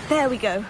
There we go.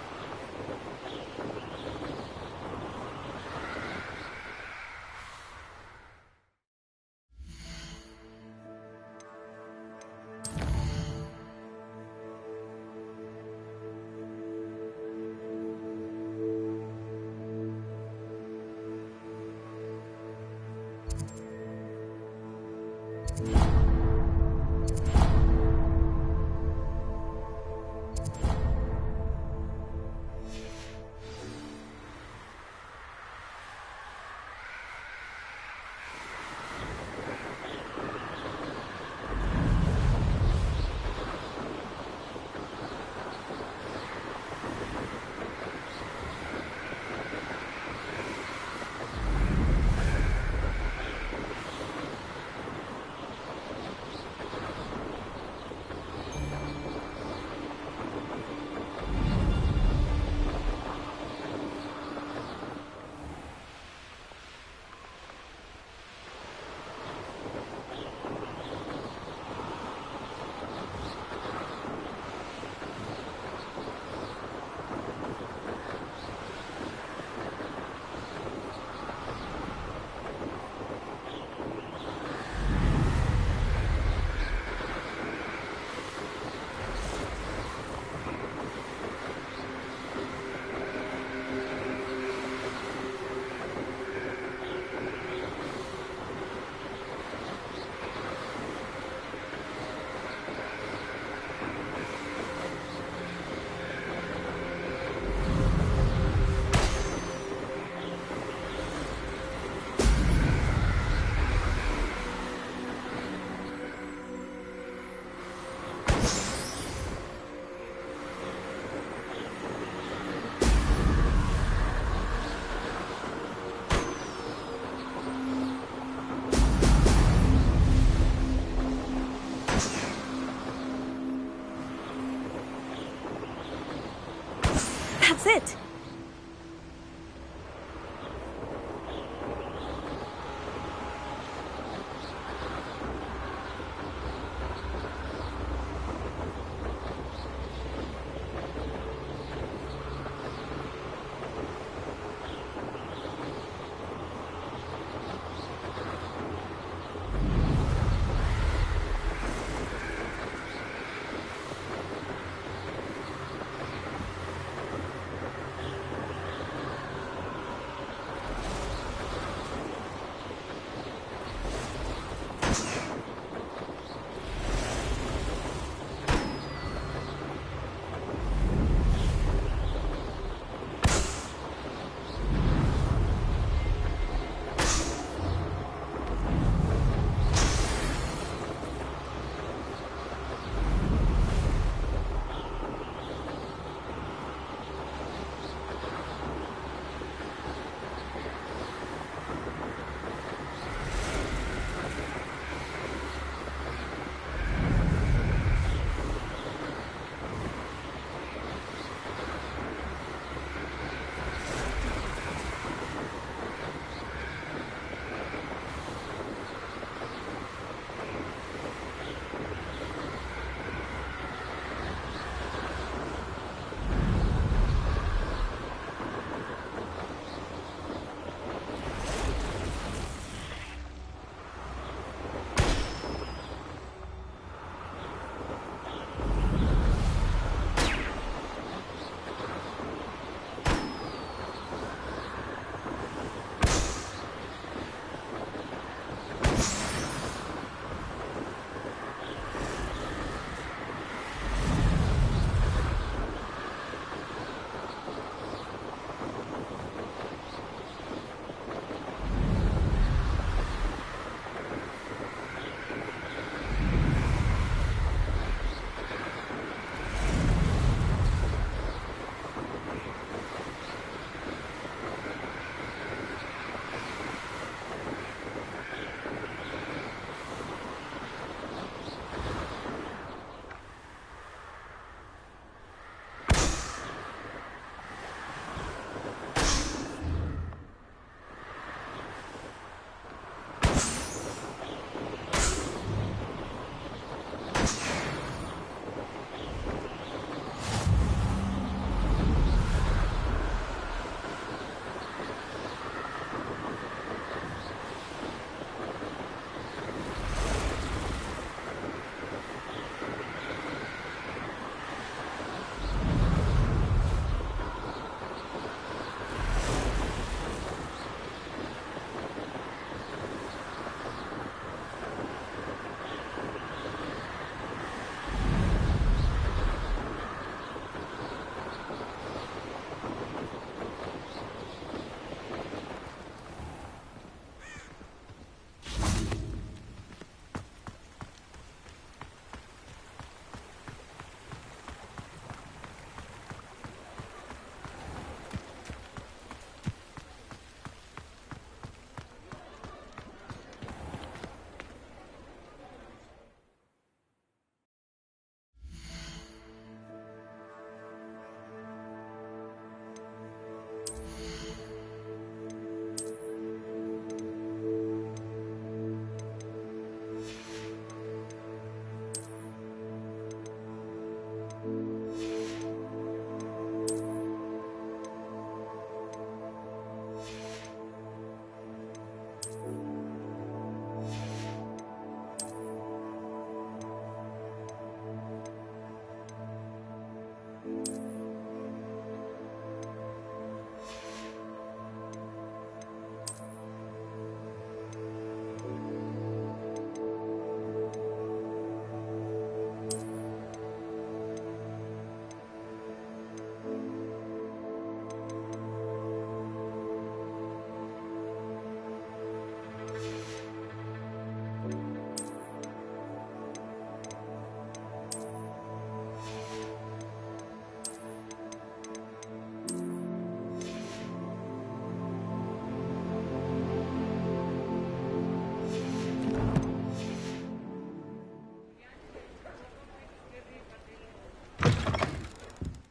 That's it!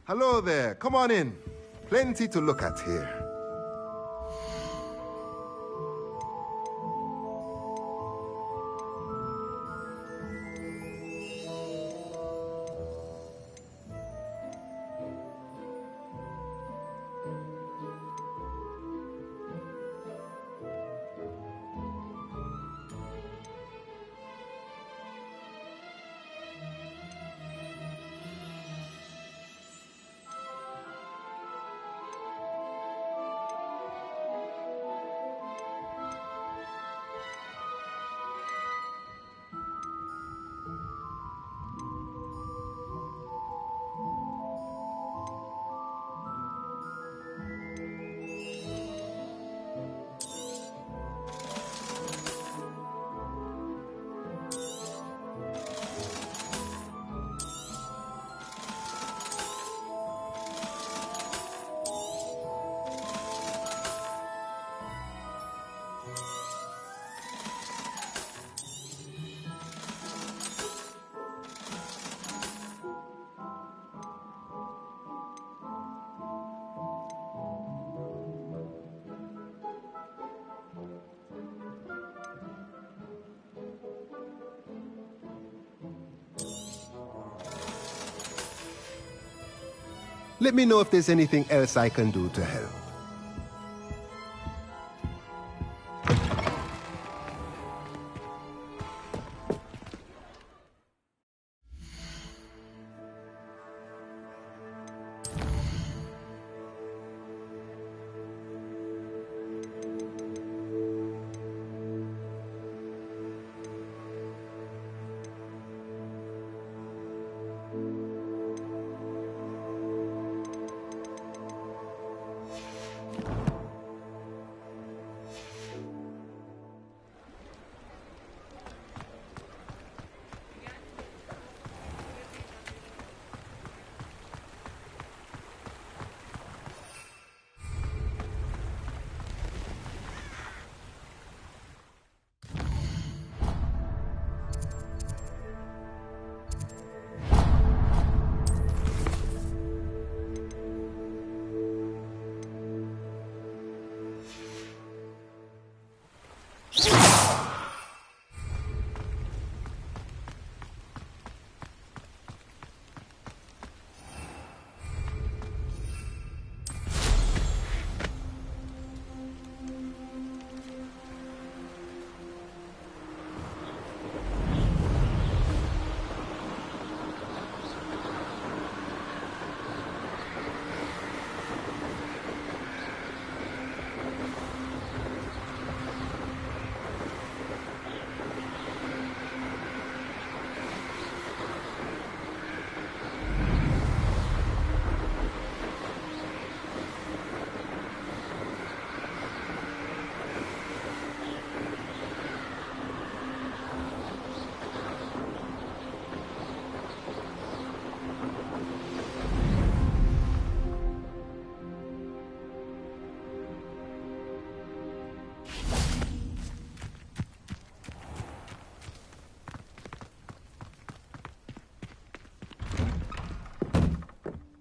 Hello there. Come on in. Plenty to look at here. Let me know if there's anything else I can do to help.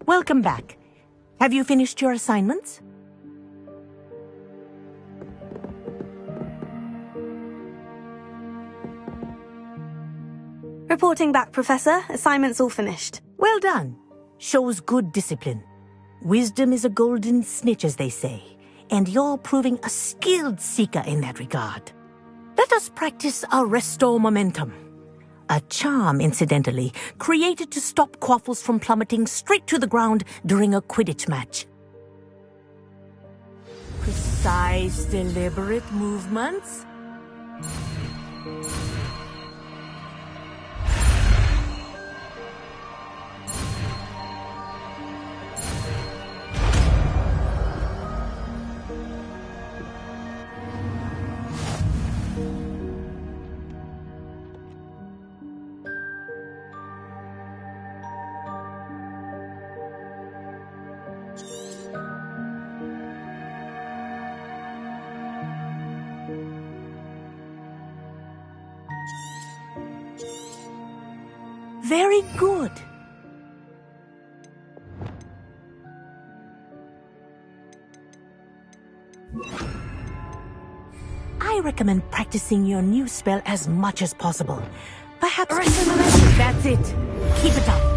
Welcome back. Have you finished your assignments? Reporting back, Professor. Assignment's all finished. Well done. Shows good discipline. Wisdom is a golden snitch, as they say, and you're proving a skilled seeker in that regard. Let us practice our Restore Momentum. A charm, incidentally, created to stop Quaffles from plummeting straight to the ground during a Quidditch match. Precise, deliberate movements. Very good. I recommend practicing your new spell as much as possible. Perhaps... That's it. Keep it up.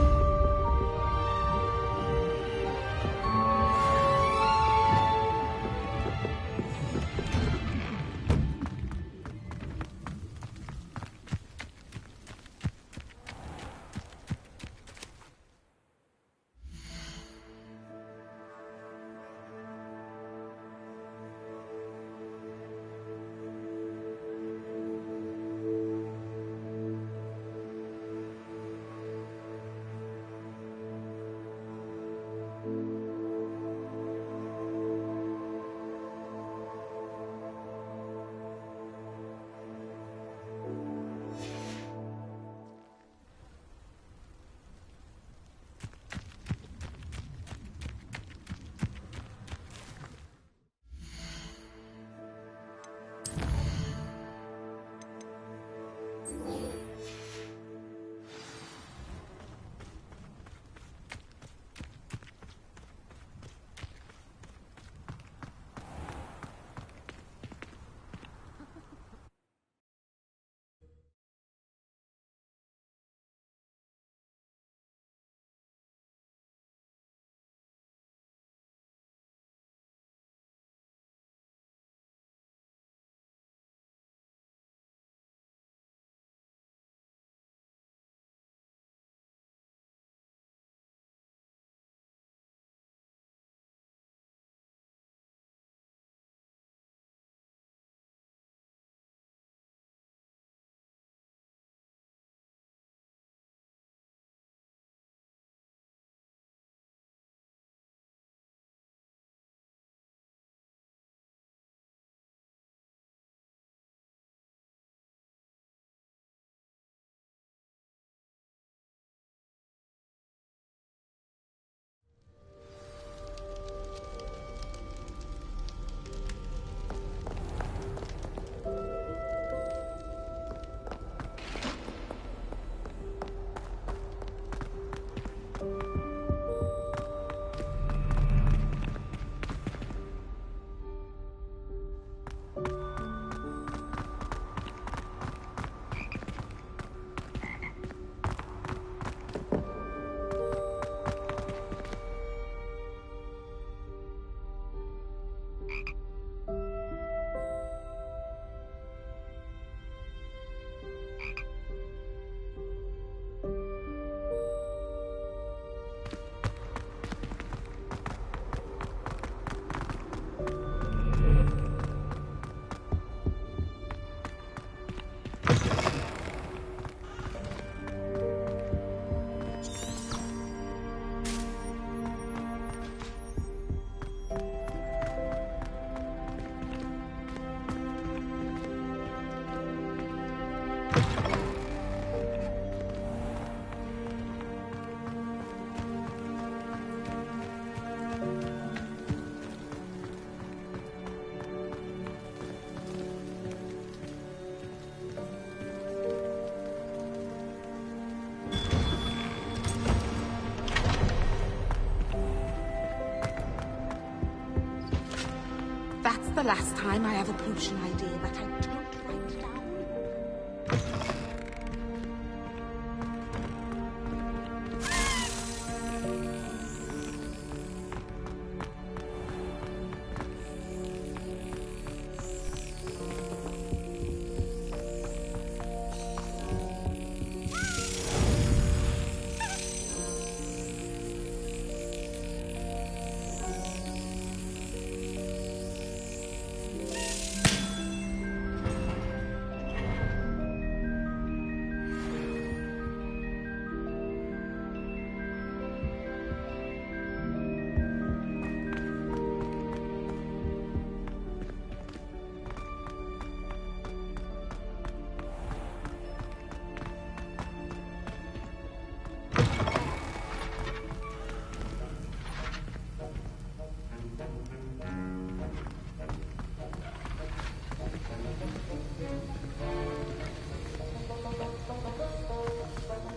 That's the last time I have a potion idea that I don't write down.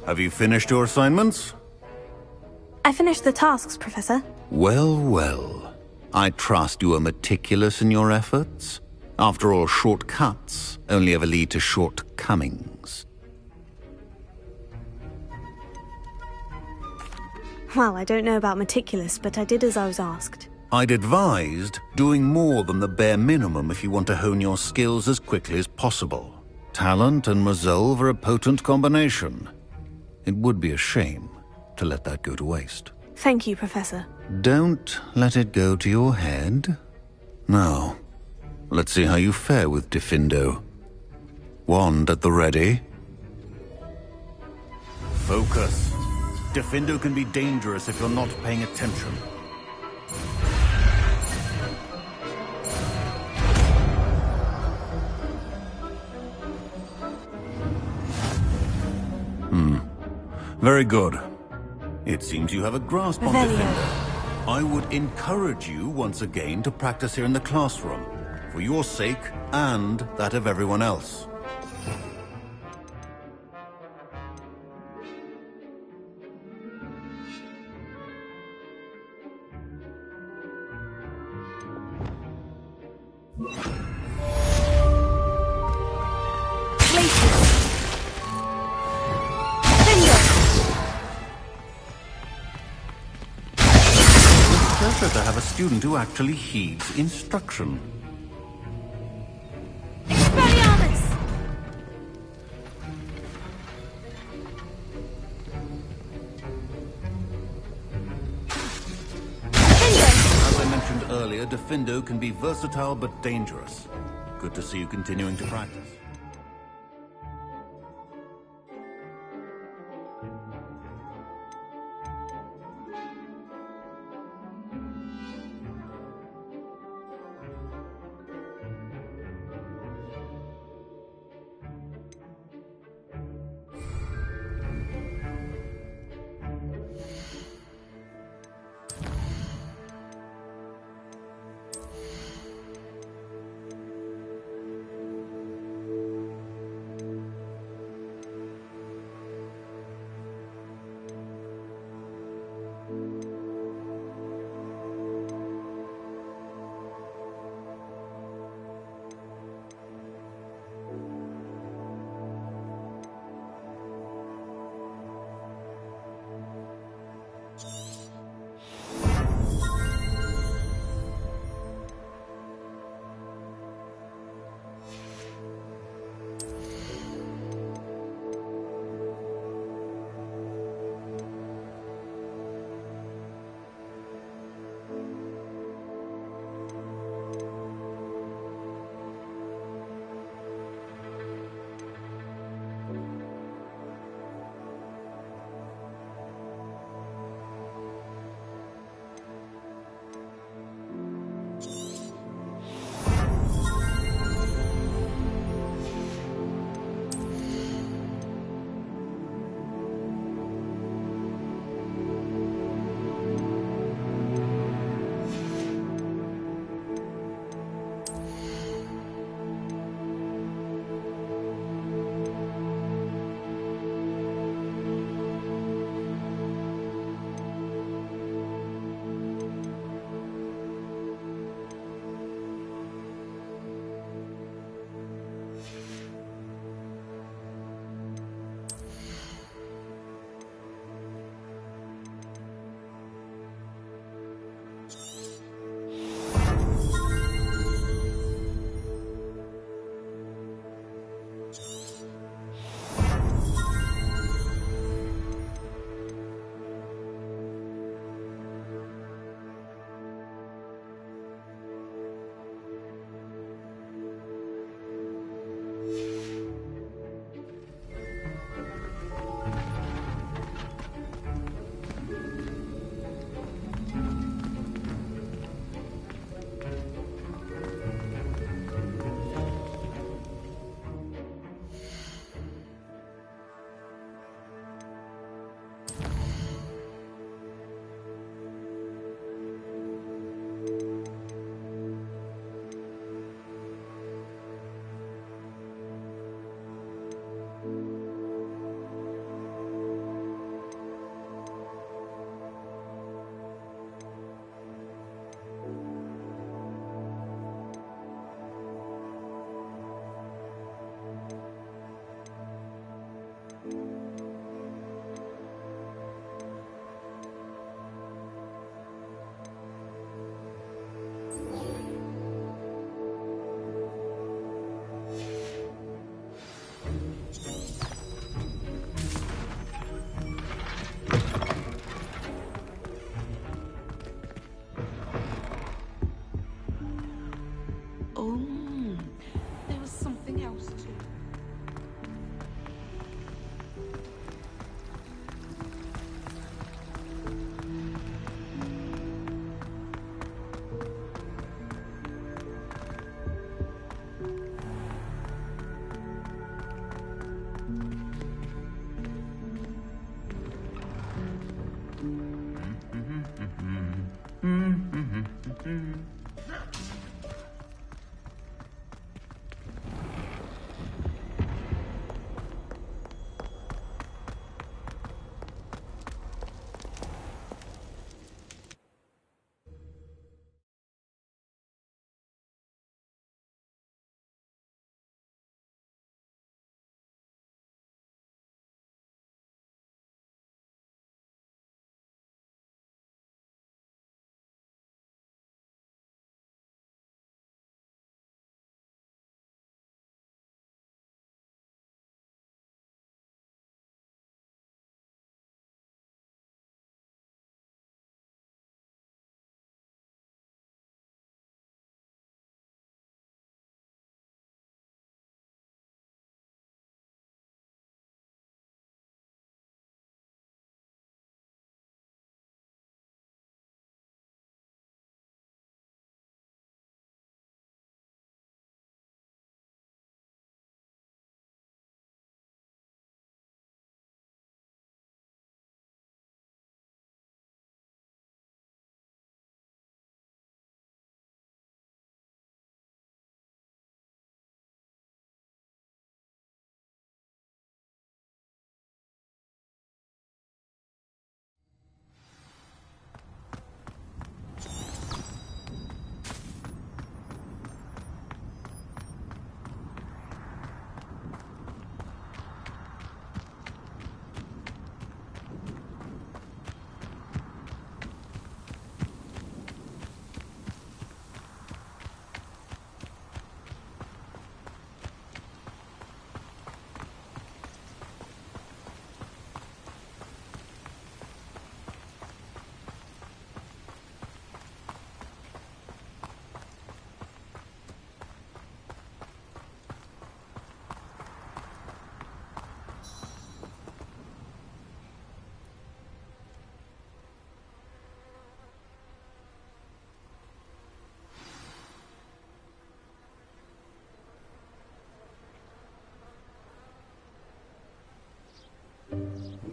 Have you finished your assignments? I finished the tasks, Professor. Well, well. I trust you are meticulous in your efforts. After all, shortcuts only ever lead to shortcomings. Well, I don't know about meticulous, but I did as I was asked. I'd advised doing more than the bare minimum if you want to hone your skills as quickly as possible. Talent and resolve are a potent combination. It would be a shame to let that go to waste. Thank you, Professor. Don't let it go to your head. Now, let's see how you fare with Diffindo. Wand at the ready. Focus. Diffindo can be dangerous if you're not paying attention. Very good. It seems you have a grasp on Revelio. Diffindo. I would encourage you once again to practice here in the classroom, for your sake and that of everyone else. Pleasure to have a student who actually heeds instruction. Expelliarmus! As I mentioned earlier, Diffindo can be versatile but dangerous. Good to see you continuing to practice.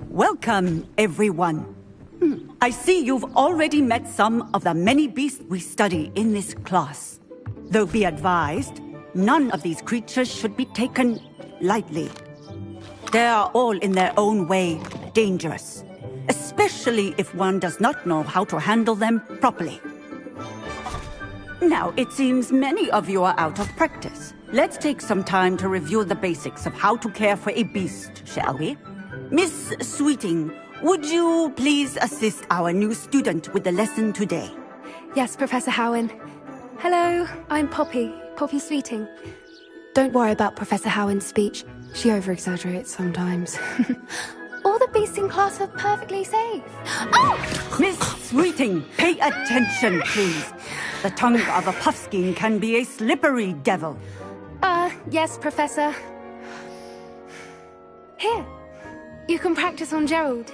Welcome, everyone. I see you've already met some of the many beasts we study in this class. Though be advised, none of these creatures should be taken lightly. They are all in their own way dangerous, especially if one does not know how to handle them properly. Now, it seems many of you are out of practice. Let's take some time to review the basics of how to care for a beast, shall we? Miss Sweeting, would you please assist our new student with the lesson today? Yes, Professor Howin. Hello, I'm Poppy Sweeting. Don't worry about Professor Howin's speech. She over-exaggerates sometimes. All the beasts in class are perfectly safe. Oh! Miss Sweeting, pay attention, please. The tongue of a puffskein can be a slippery devil. Yes, Professor. Here, you can practice on Gerald.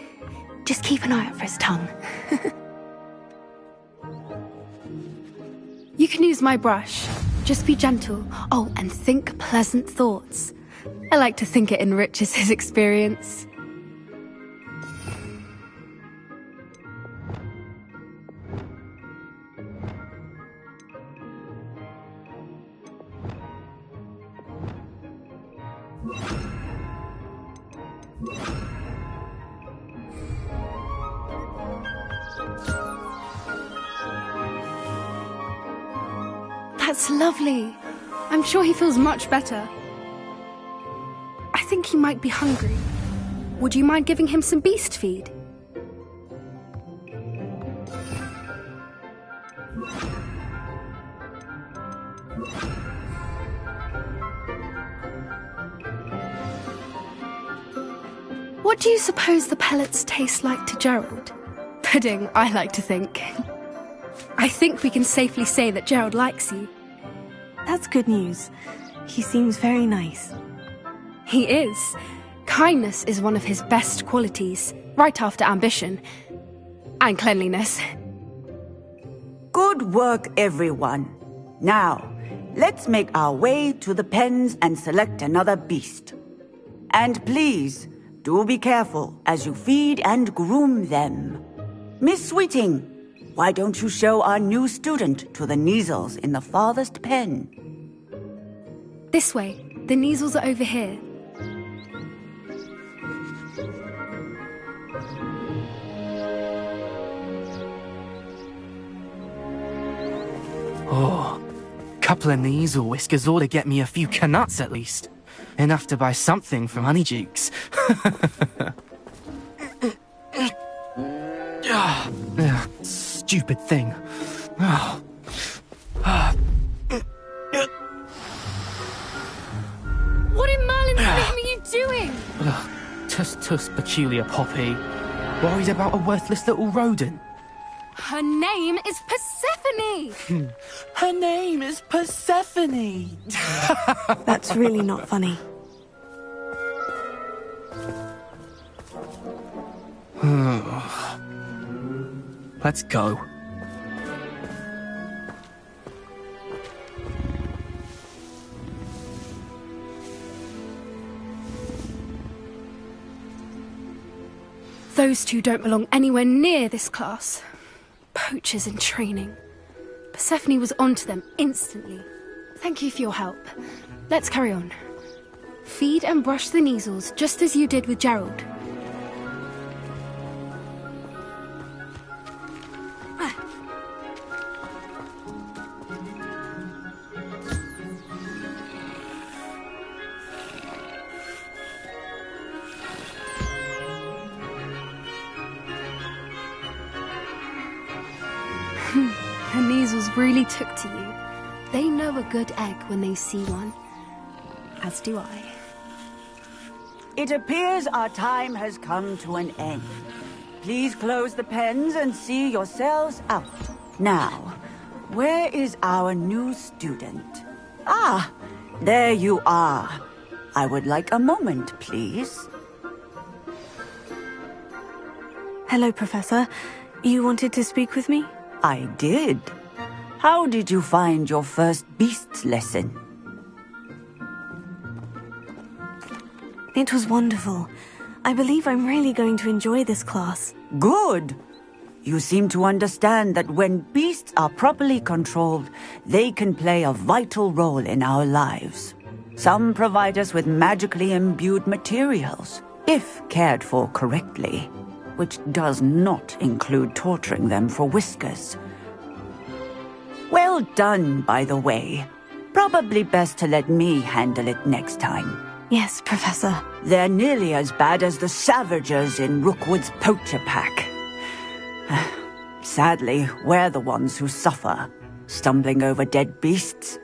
Just keep an eye out for his tongue. You can use my brush. Just be gentle. Oh, and think pleasant thoughts. I like to think it enriches his experience. That's lovely. I'm sure he feels much better. I think he might be hungry. Would you mind giving him some beast feed? What do you suppose the pellets taste like to Gerald? Pudding, I like to think. I think we can safely say that Gerald likes you. That's good news. He seems very nice. He is. Kindness is one of his best qualities, right after ambition. And cleanliness. Good work, everyone. Now, let's make our way to the pens and select another beast. And please, do be careful as you feed and groom them. Miss Sweeting, why don't you show our new student to the Kneazles in the farthest pen? This way. The Kneazles are over here. Oh, couple of Kneazle whiskers ought to get me a few canuts at least. Enough to buy something from Honeydukes. Stupid thing. What in Merlin's name are you doing? Tuss, peculiar Poppy. Worried about a worthless little rodent. Her name is Persephone! Her name is Persephone! That's really not funny. Let's go. Those two don't belong anywhere near this class. Poachers in training. Persephone was onto them instantly. Thank you for your help. Let's carry on. Feed and brush the Kneazles just as you did with Gerald. The Kneazles really took to you. They know a good egg when they see one. As do I. It appears our time has come to an end. Please close the pens and see yourselves out. Now, where is our new student? Ah, there you are. I would like a moment, please. Hello, Professor. You wanted to speak with me? I did. How did you find your first beasts lesson? It was wonderful. I believe I'm really going to enjoy this class. Good. You seem to understand that when beasts are properly controlled, they can play a vital role in our lives. Some provide us with magically imbued materials, if cared for correctly, which does not include torturing them for whiskers. Well done, by the way. Probably best to let me handle it next time. Yes, Professor. They're nearly as bad as the Savagers in Rookwood's poacher pack. Sadly, we're the ones who suffer, stumbling over dead beasts.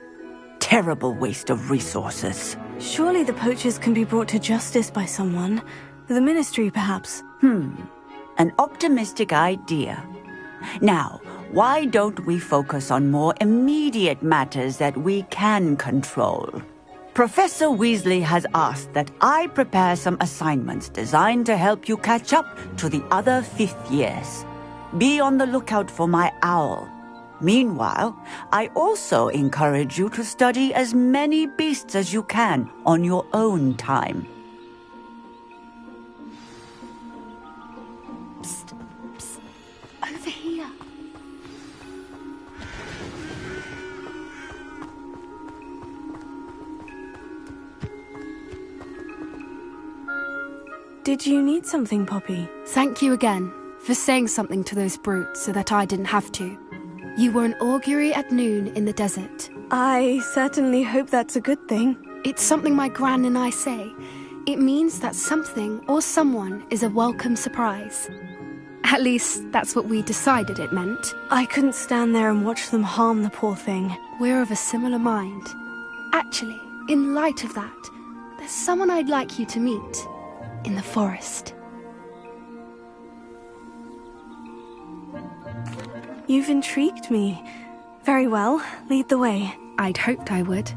Terrible waste of resources. Surely the poachers can be brought to justice by someone. The Ministry, perhaps. An optimistic idea. Now, why don't we focus on more immediate matters that we can control? Professor Weasley has asked that I prepare some assignments designed to help you catch up to the other 5th years. Be on the lookout for my owl. Meanwhile, I also encourage you to study as many beasts as you can on your own time. Psst, psst. Over here. Did you need something, Poppy? Thank you again for saying something to those brutes so that I didn't have to. You were an augury at noon in the desert. I certainly hope that's a good thing. It's something my gran and I say. It means that something or someone is a welcome surprise. At least, that's what we decided it meant. I couldn't stand there and watch them harm the poor thing. We're of a similar mind. Actually, in light of that, there's someone I'd like you to meet. In the forest. You've intrigued me. Very well, lead the way. I'd hoped I would.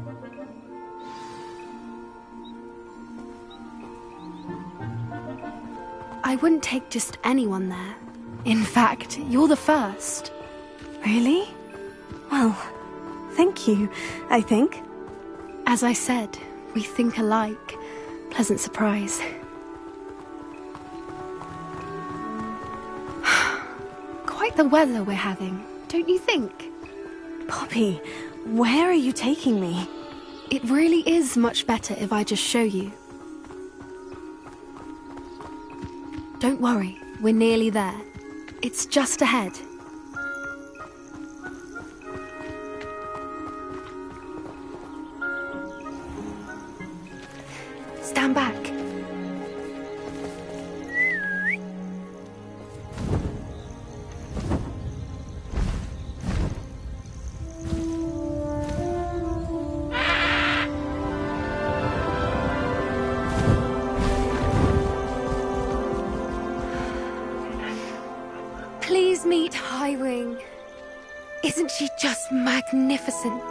I wouldn't take just anyone there. In fact, you're the first. Really? Well, thank you, I think. As I said, we think alike. Pleasant surprise. like the weather we're having, don't you think? Poppy, where are you taking me? It really is much better if I just show you. Don't worry, we're nearly there. It's just ahead. Stand back. Please meet Highwing. Isn't she just magnificent?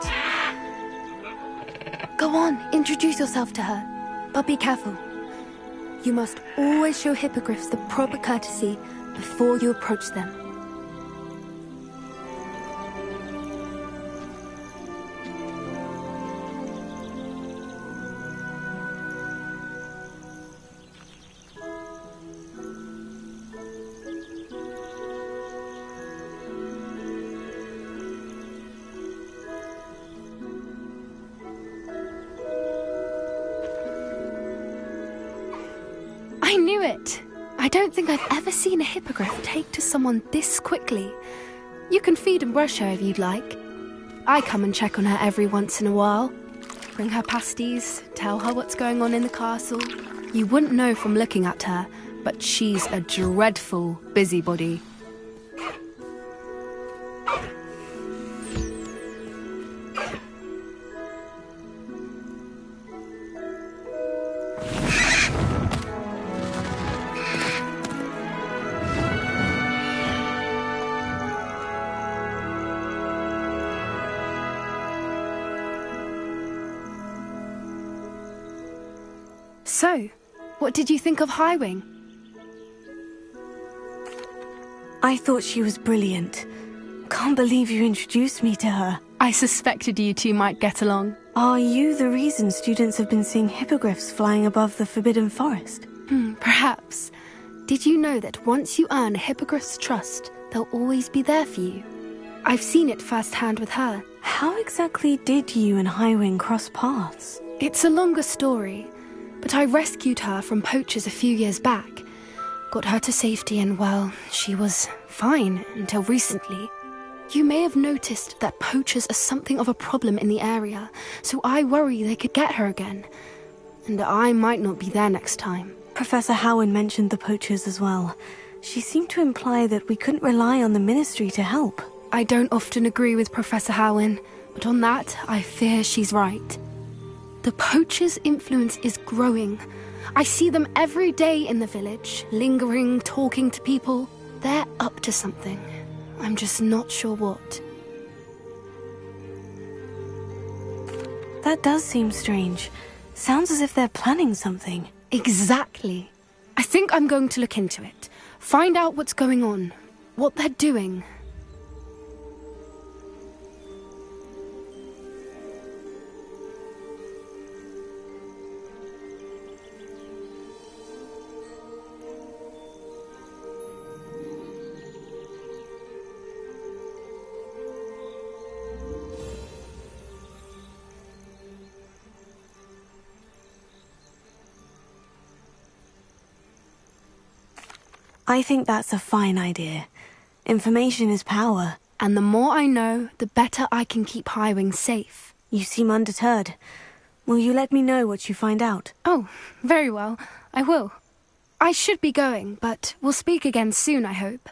Go on, introduce yourself to her. But be careful. You must always show hippogriffs the proper courtesy before you approach them. I knew it! I don't think I've ever seen a hippogriff take to someone this quickly. You can feed and brush her if you'd like. I come and check on her every once in a while. Bring her pasties, tell her what's going on in the castle. You wouldn't know from looking at her, but she's a dreadful busybody. So, what did you think of Highwing? I thought she was brilliant. Can't believe you introduced me to her. I suspected you two might get along. Are you the reason students have been seeing hippogriffs flying above the Forbidden Forest? Perhaps. Did you know that once you earn a hippogriff's trust, they'll always be there for you? I've seen it firsthand with her. How exactly did you and Highwing cross paths? It's a longer story, but I rescued her from poachers a few years back. Got her to safety and, well, she was fine until recently. You may have noticed that poachers are something of a problem in the area, so I worry they could get her again. And I might not be there next time. Professor Howin mentioned the poachers as well. She seemed to imply that we couldn't rely on the Ministry to help. I don't often agree with Professor Howin, but on that, I fear she's right. The poachers' influence is growing. I see them every day in the village, lingering, talking to people. They're up to something. I'm just not sure what. That does seem strange. Sounds as if they're planning something. Exactly. I think I'm going to look into it. Find out what's going on, what they're doing. I think that's a fine idea. Information is power. And the more I know, the better I can keep Highwing safe. You seem undeterred. Will you let me know what you find out? Oh, very well. I will. I should be going, but we'll speak again soon, I hope.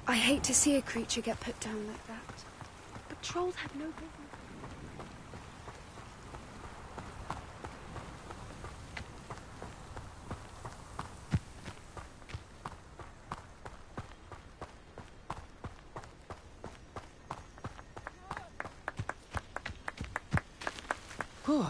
I hate to see a creature get put down like that. But trolls have no business. Whew.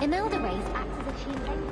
Imelda Rays acts as if she invented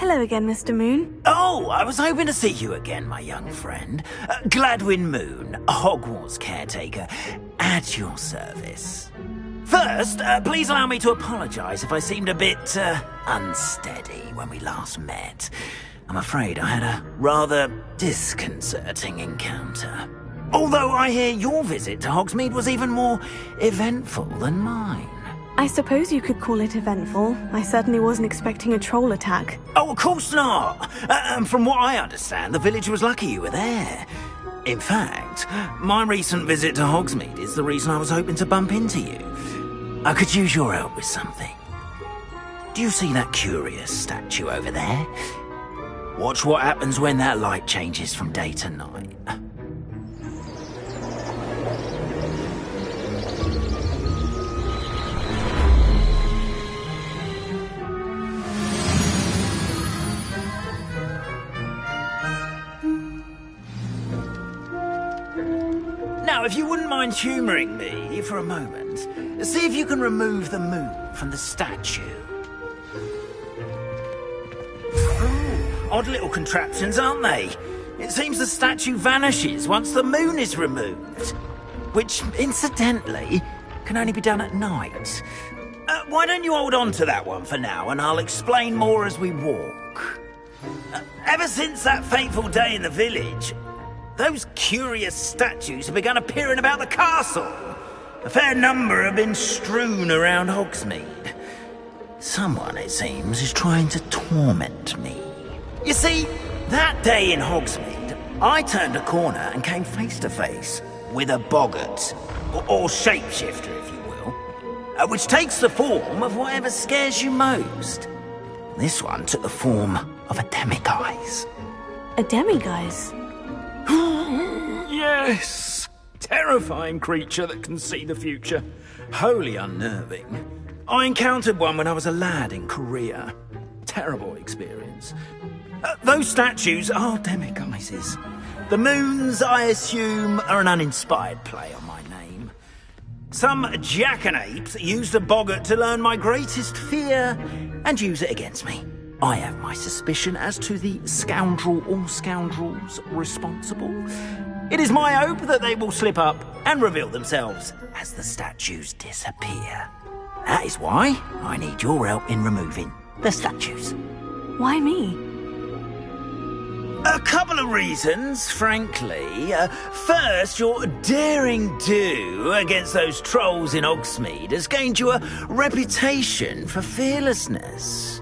Hello again, Mr. Moon. Oh, I was hoping to see you again, my young friend. Gladwin Moon, Hogwarts caretaker, at your service. First, please allow me to apologise if I seemed a bit, unsteady when we last met. I'm afraid I had a rather disconcerting encounter. Although I hear your visit to Hogsmeade was even more eventful than mine. I suppose you could call it eventful. I certainly wasn't expecting a troll attack. Oh, of course not. From what I understand, the village was lucky you were there. In fact, my recent visit to Hogsmeade is the reason I was hoping to bump into you. I could use your help with something. Do you see that curious statue over there? Watch what happens when that light changes from day to night. Now, if you wouldn't mind humouring me for a moment, see if you can remove the moon from the statue. Odd little contraptions, aren't they? It seems the statue vanishes once the moon is removed. Which, incidentally, can only be done at night. Why don't you hold on to that one for now, and I'll explain more as we walk. Ever since that fateful day in the village, those curious statues have begun appearing about the castle. A fair number have been strewn around Hogsmeade. Someone, it seems, is trying to torment me. You see, that day in Hogsmeade, I turned a corner and came face to face with a boggart, or shapeshifter, if you will, which takes the form of whatever scares you most. This one took the form of a demiguise. A demiguise? Yes! Terrifying creature that can see the future. Wholly unnerving. I encountered one when I was a lad in Korea. Terrible experience. Those statues are demiguises. The moons, I assume, are an uninspired play on my name. Some jackanapes used a boggart to learn my greatest fear and use it against me. I have my suspicion as to the scoundrel or scoundrels responsible. It is my hope that they will slip up and reveal themselves as the statues disappear. That is why I need your help in removing the statues. Why me? A couple of reasons, frankly. First, your daring do against those trolls in Hogsmeade has gained you a reputation for fearlessness.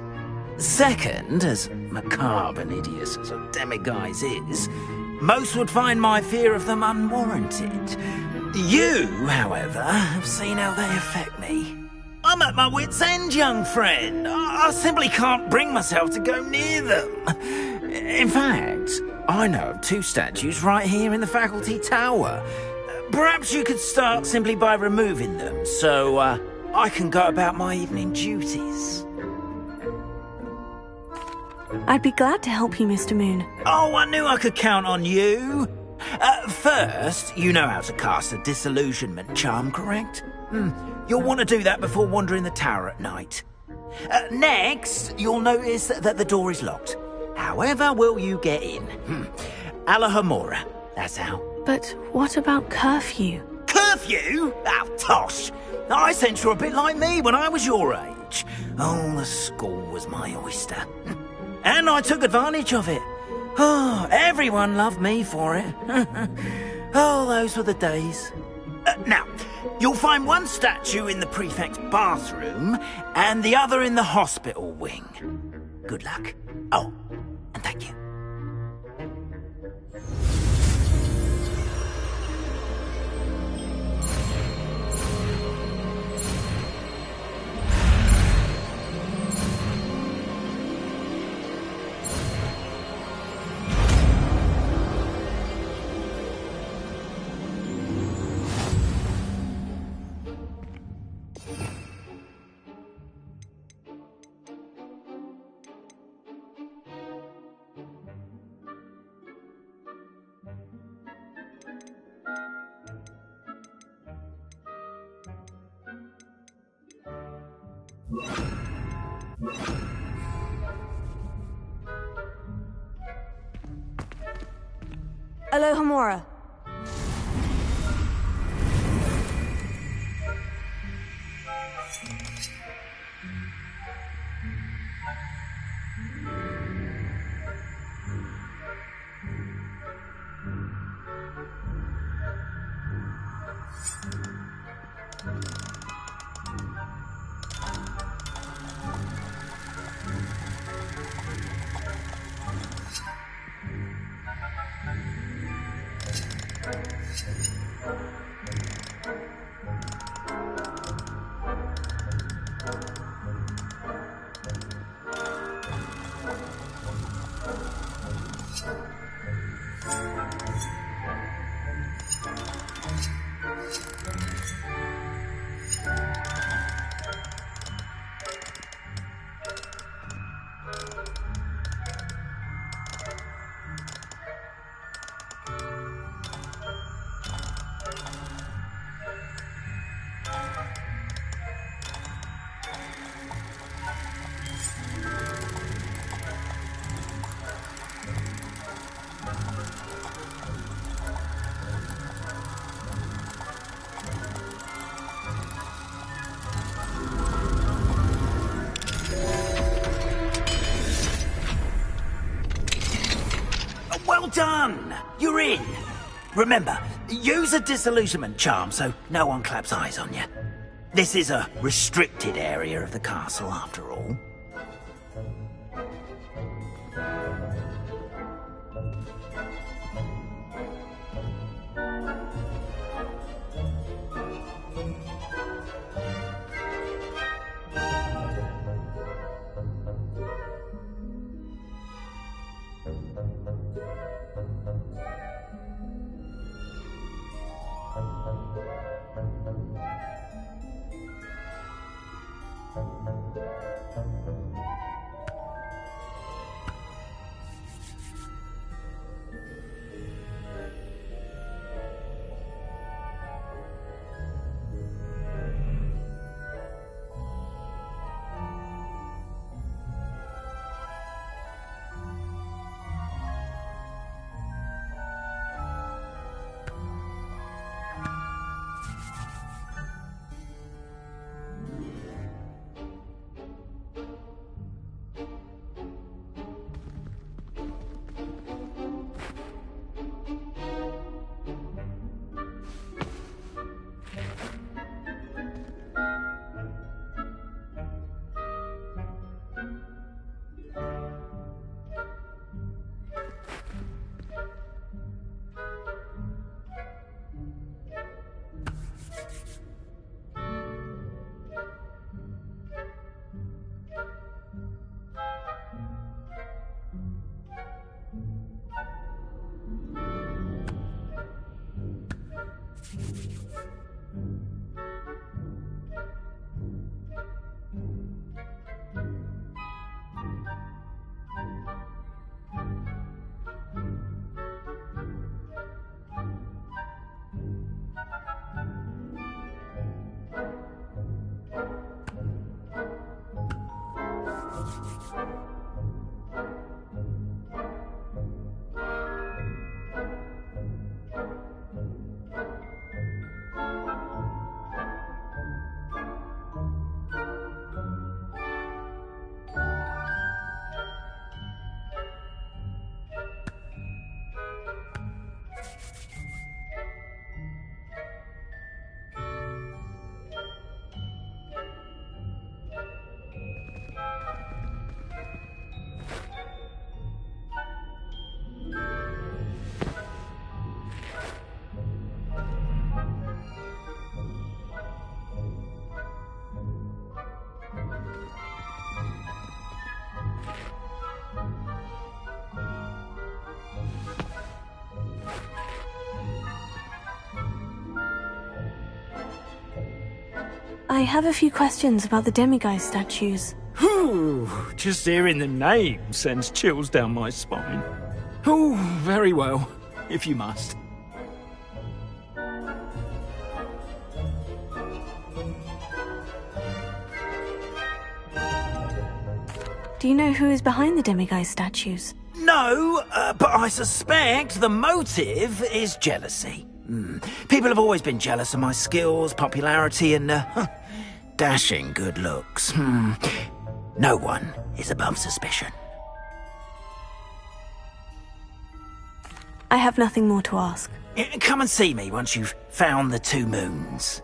Second, as macabre and hideous as a demiguise is, most would find my fear of them unwarranted. You, however, have seen how they affect me. I'm at my wit's end, young friend. I simply can't bring myself to go near them. In fact, I know of 2 statues right here in the faculty tower. Perhaps you could start simply by removing them, so I can go about my evening duties. I'd be glad to help you, Mr. Moon. Oh, I knew I could count on you. First, you know how to cast a disillusionment charm, correct? You'll want to do that before wandering the tower at night. Next, you'll notice that the door is locked. However will you get in? Alohomora, that's how. But what about curfew? Curfew? Oh, tosh. I sense you're a bit like me when I was your age. Oh, the school was my oyster. And I took advantage of it. Oh, everyone loved me for it. Oh, those were the days. Now, you'll find one statue in the prefect's bathroom and the other in the hospital wing. Good luck. Oh, and thank you. Alohomora. Well done! You're in! Remember, use a disillusionment charm so no one claps eyes on you. This is a restricted area of the castle, after all. I have a few questions about the demiguise statues. Whew, just hearing the name sends chills down my spine. Oh, very well, if you must. Do you know who is behind the demiguise statues? No, but I suspect the motive is jealousy. People have always been jealous of my skills, popularity, and dashing good looks. No one is above suspicion. I have nothing more to ask. Come and see me once you've found the 2 moons.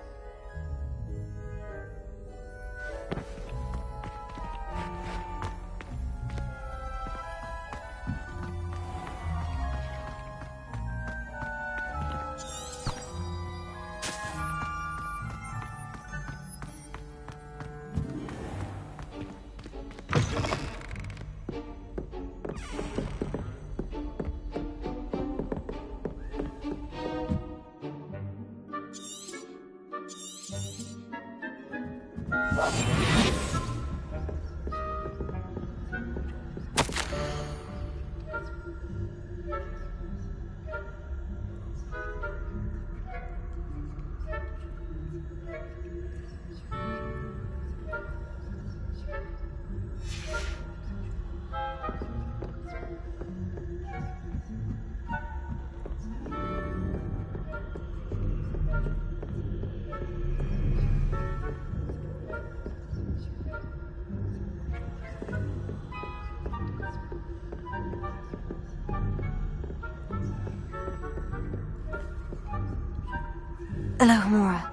Alohomora.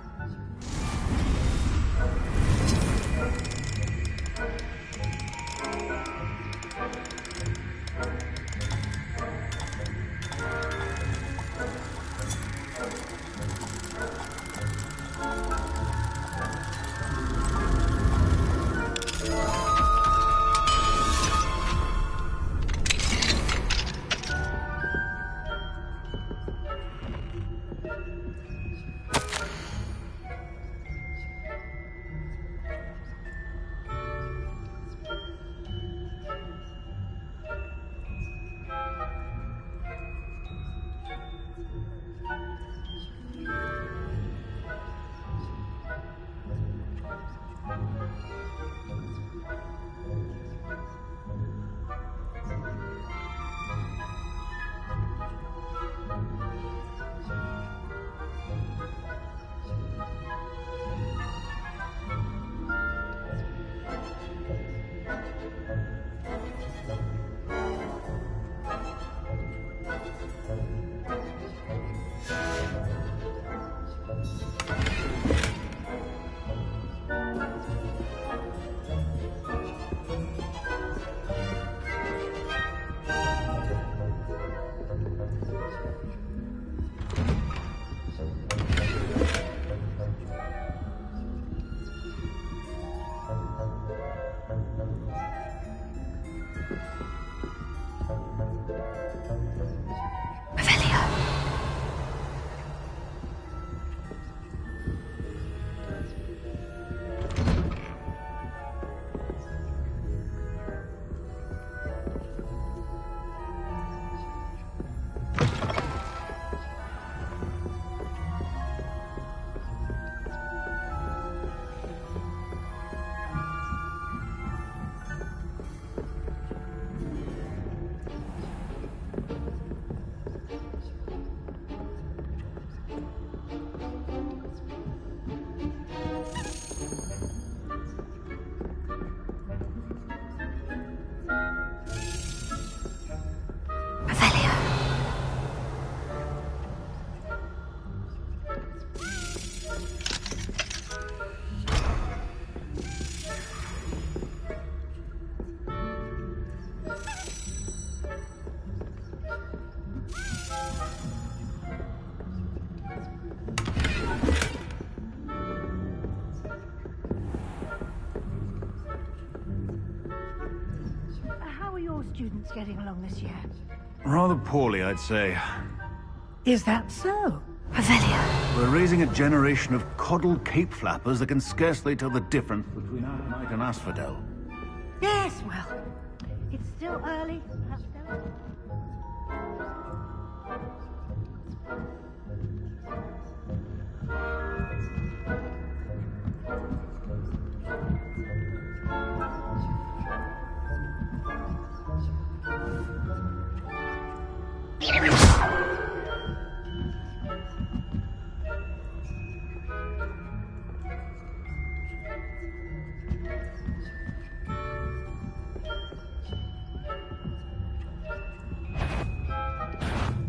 Students getting along this year? Rather poorly, I'd say. Is that so? Revelio. We're raising a generation of coddled cape flappers that can scarcely tell the difference between Arcanite and Asphodel. Yes, well, it's still early. Perhaps they'll...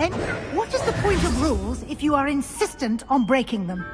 And what is the point of rules if you are insistent on breaking them?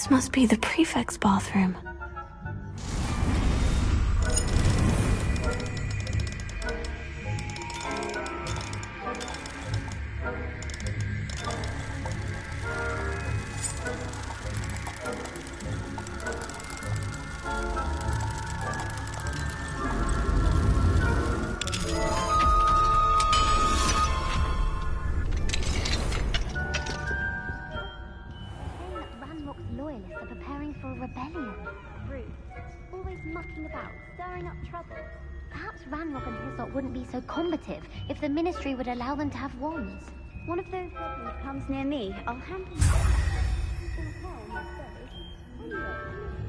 This must be the prefect's bathroom. So combative if the Ministry would allow them to have wands. One of those goblins comes near me, I'll hand him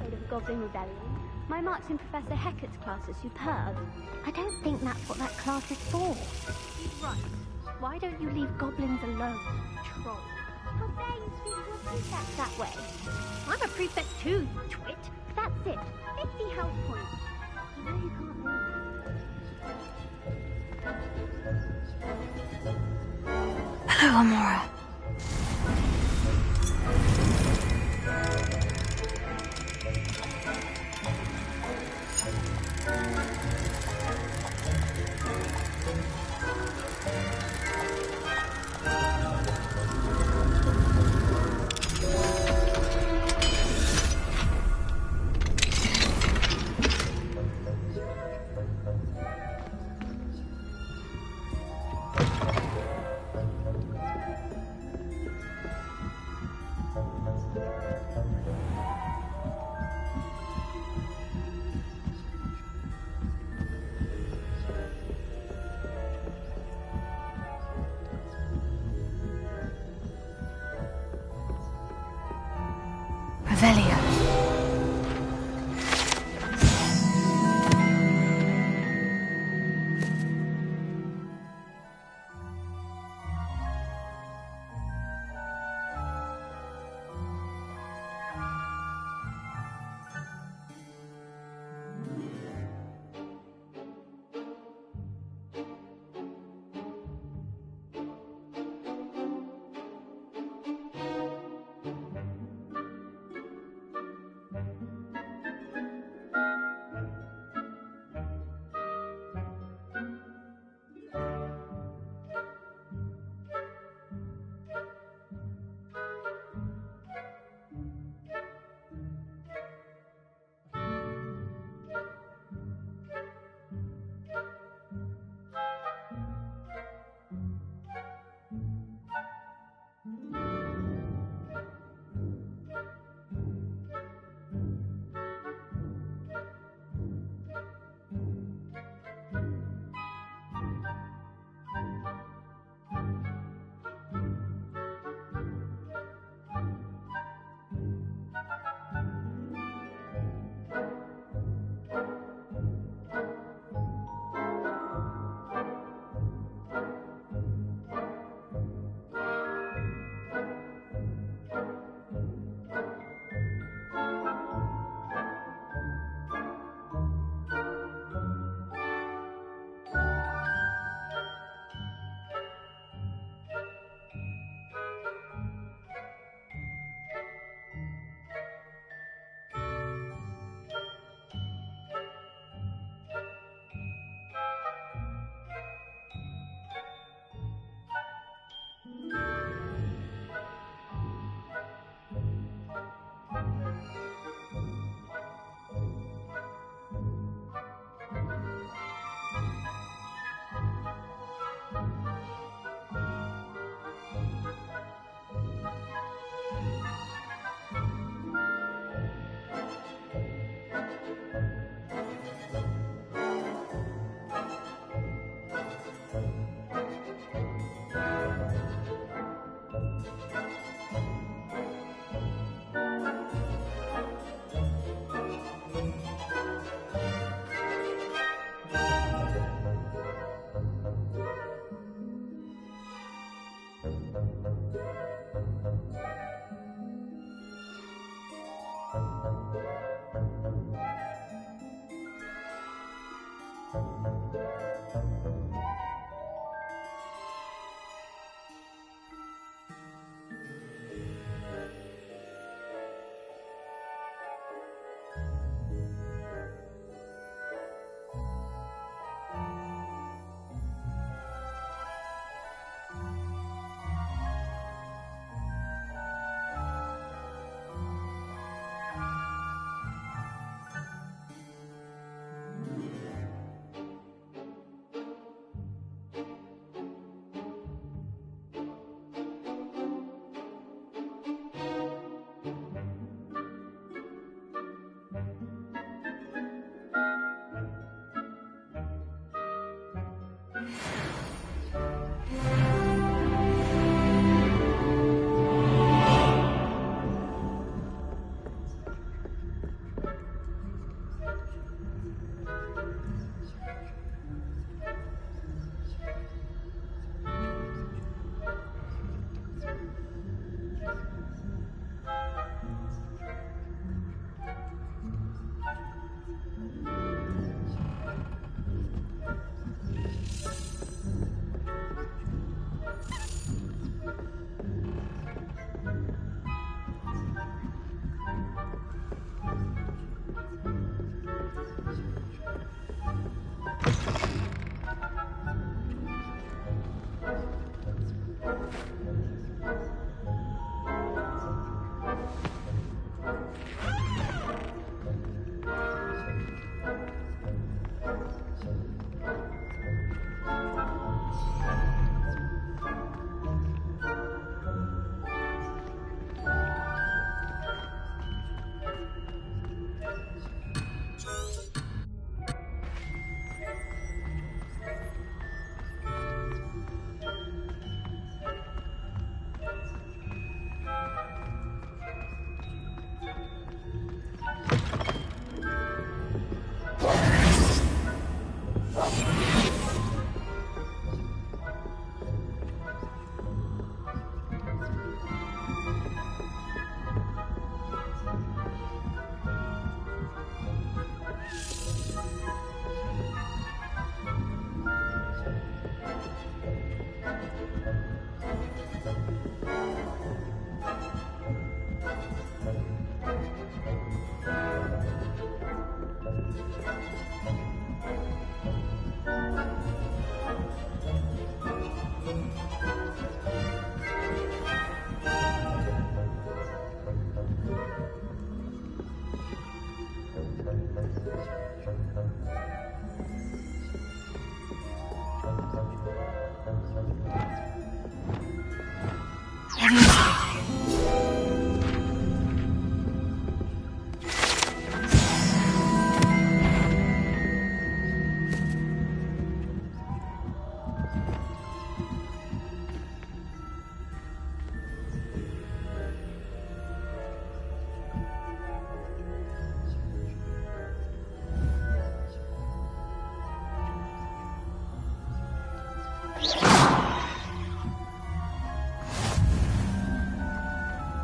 afraid of a goblin rebellion. My marks in Professor Hecat's class are superb. I don't think that's what that class is for. He's right. Why don't you leave goblins alone, troll? How dare you speak to a prefect that way? I'm a prefect too, you twit. That's it. 50 health points. You know you can't do that. Hello, Amora. Revelio.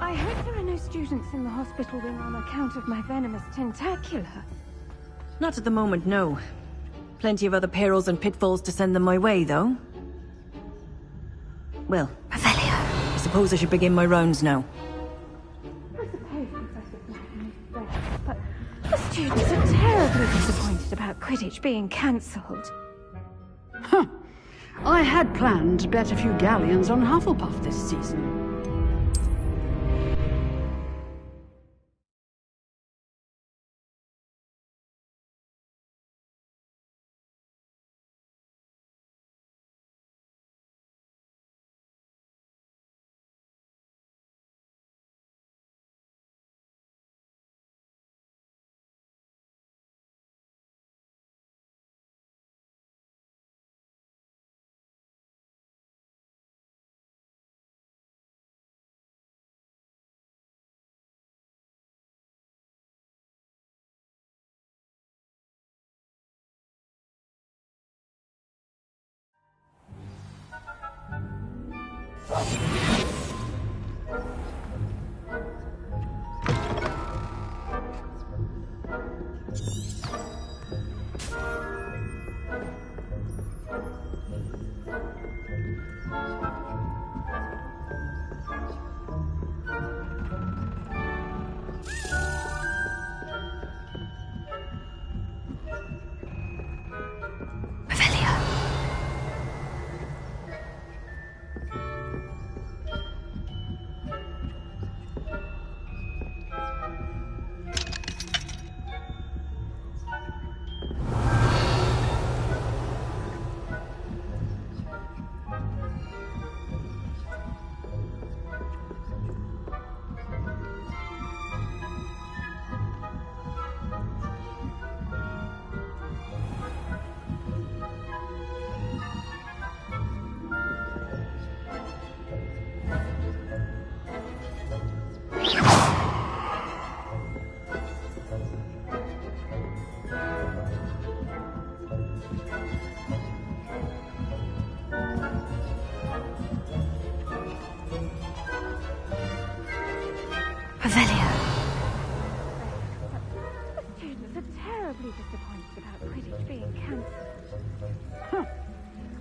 I hope there are no students in the hospital wing on account of my venomous tentacula. Not at the moment, no. Plenty of other perils and pitfalls to send them my way, though. Well, I suppose I should begin my rounds now. I suppose Professor Blackman is right, but the students are terribly disappointed about Quidditch being cancelled. Huh. I had planned to bet a few galleons on Hufflepuff this season.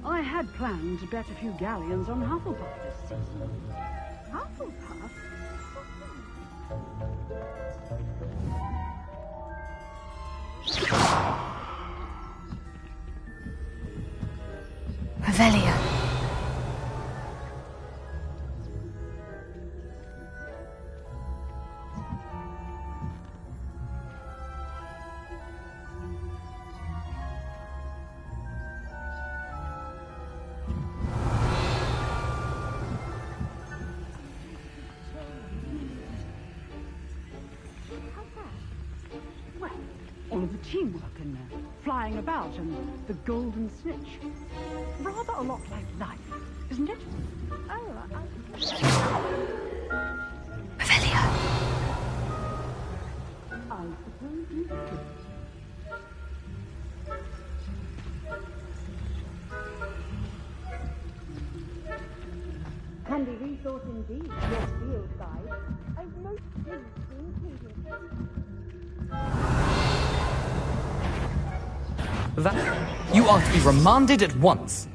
I had planned to bet a few galleons on Hufflepuff this season. Hufflepuff? Revelio. All of the teamwork in there, flying about, and the golden snitch. Rather a lot like life, isn't it? Revelio. I suppose you could. Handy resource indeed, your field guide. I've most including. That you are to be remanded at once.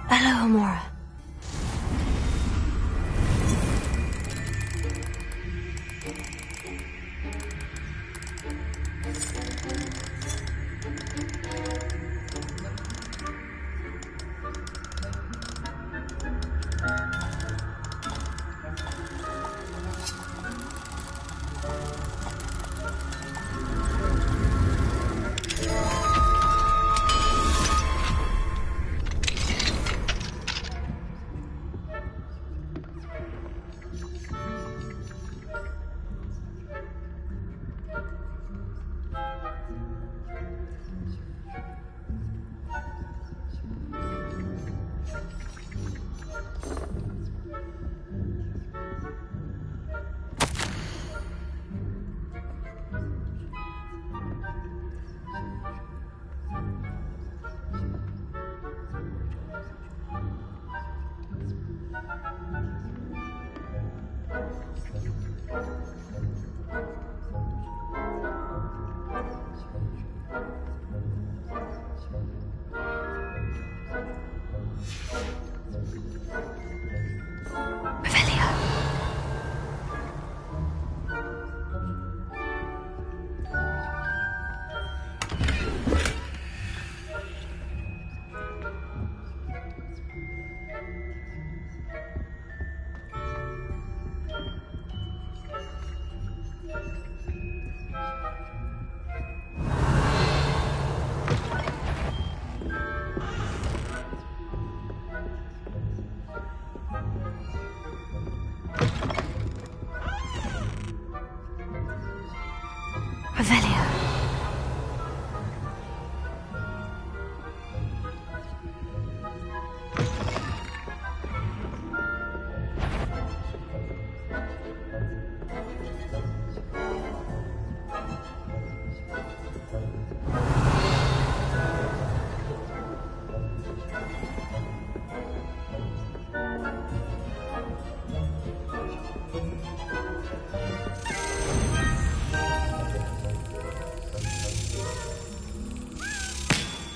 Hello, Amora. Revelio.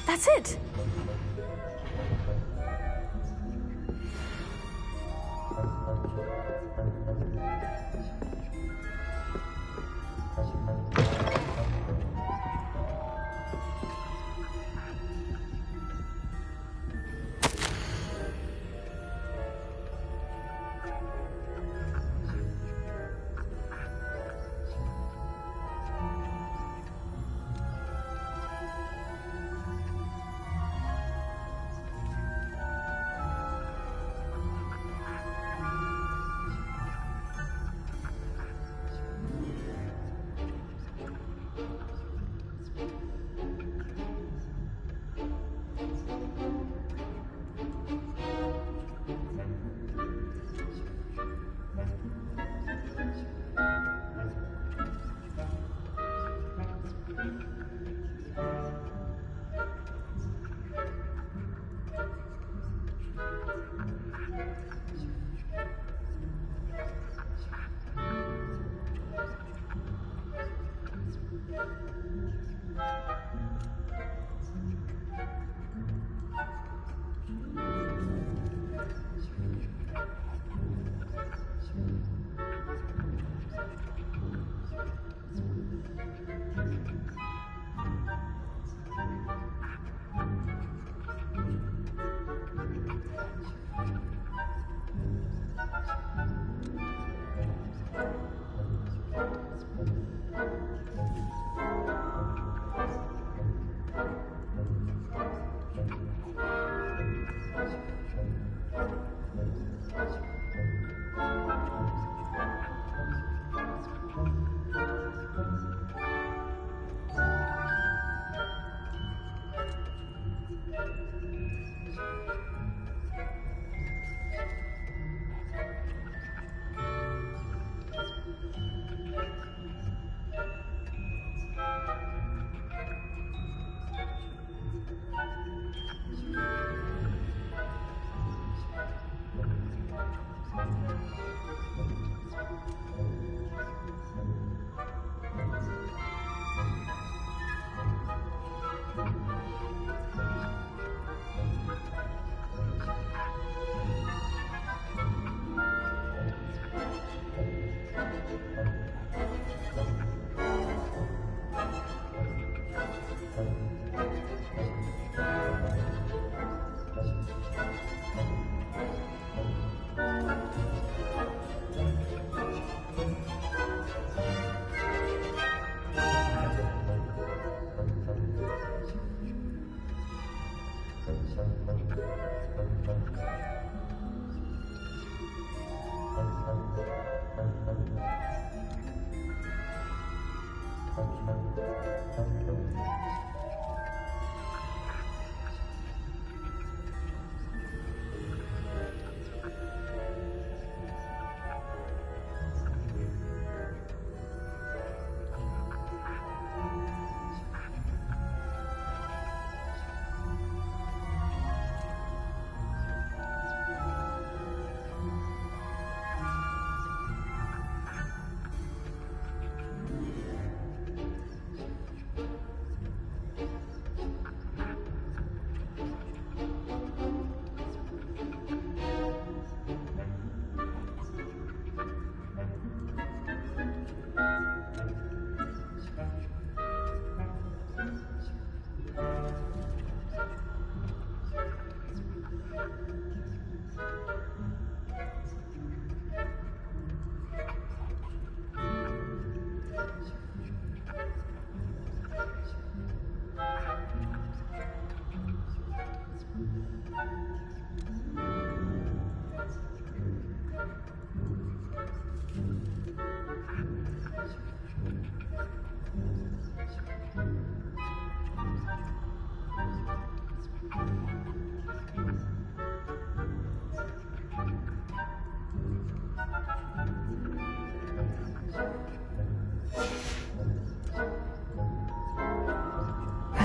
That's it.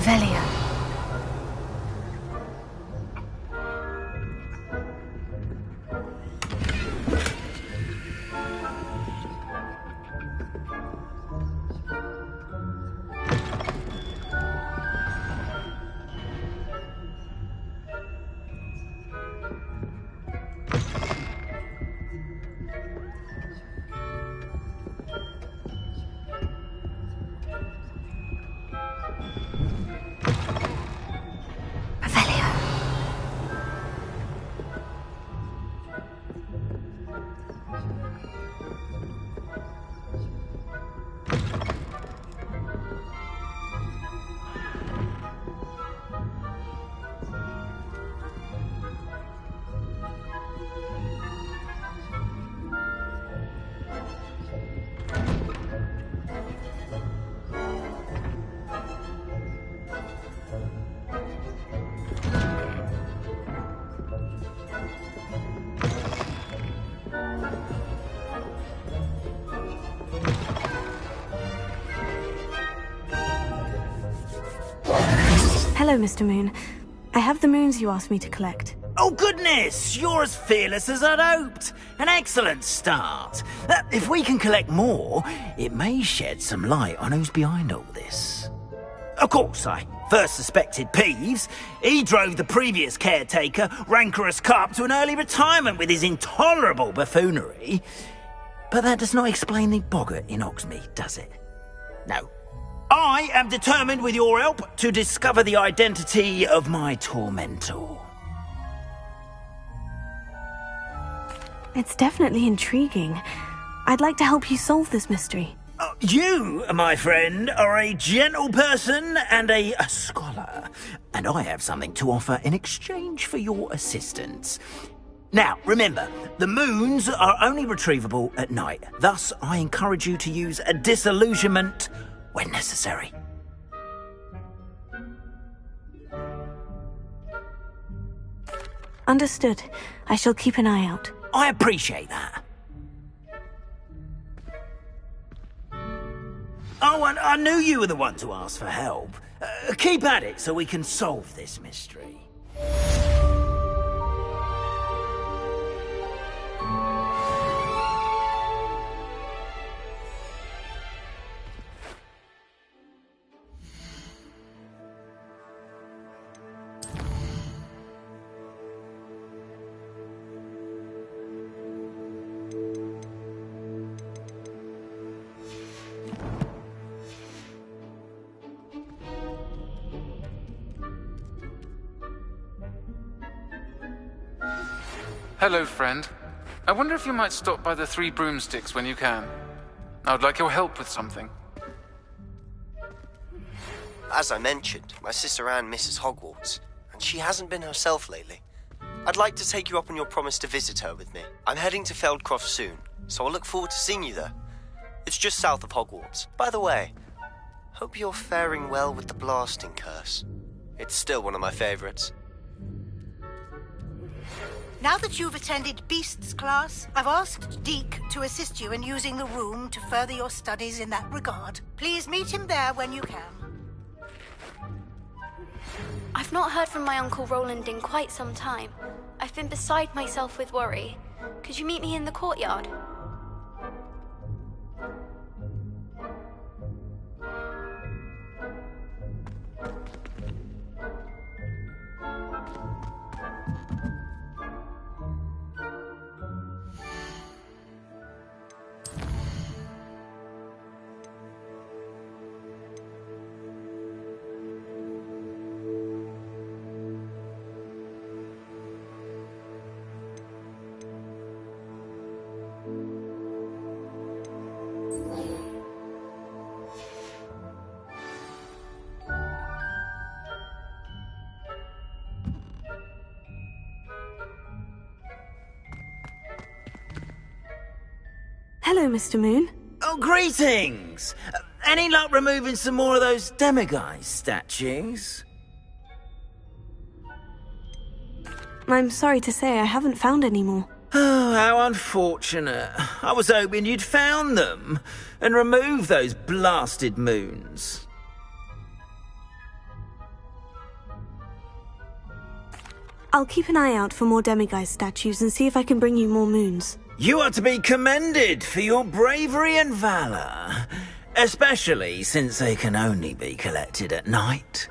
Revelio. Hello, Mr. Moon. I have the moons you asked me to collect. Oh, goodness! You're as fearless as I'd hoped. An excellent start. If we can collect more, it may shed some light on who's behind all this. Of course, I first suspected Peeves. He drove the previous caretaker, Rancorous Carp, to an early retirement with his intolerable buffoonery. But that does not explain the boggart in Hogsmeade, does it? No. I am determined, with your help, to discover the identity of my tormentor. It's definitely intriguing. I'd like to help you solve this mystery. You, my friend, are a gentle person and a scholar, and I have something to offer in exchange for your assistance. Now, remember, the moons are only retrievable at night. Thus, I encourage you to use a disillusionment when necessary. Understood. I shall keep an eye out. I appreciate that. Oh, and I knew you were the one to ask for help. Keep at it so we can solve this mystery. Hello, friend. I wonder if you might stop by the Three Broomsticks when you can. I would like your help with something. As I mentioned, my sister Anne misses Hogwarts, and she hasn't been herself lately. I'd like to take you up on your promise to visit her with me. I'm heading to Feldcroft soon, so I'll look forward to seeing you there. It's just south of Hogwarts. By the way, hope you're faring well with the blasting curse. It's still one of my favorites. Now that you've attended Beasts class, I've asked Deke to assist you in using the room to further your studies in that regard. Please meet him there when you can. I've not heard from my Uncle Roland in quite some time. I've been beside myself with worry. Could you meet me in the courtyard? Hello, Mr. Moon. Oh, greetings! Any luck removing some more of those Demiguise statues? I'm sorry to say I haven't found any more. Oh, how unfortunate. I was hoping you'd found them and removed those blasted moons. I'll keep an eye out for more demiguise statues and see if I can bring you more moons. You are to be commended for your bravery and valor, especially since they can only be collected at night.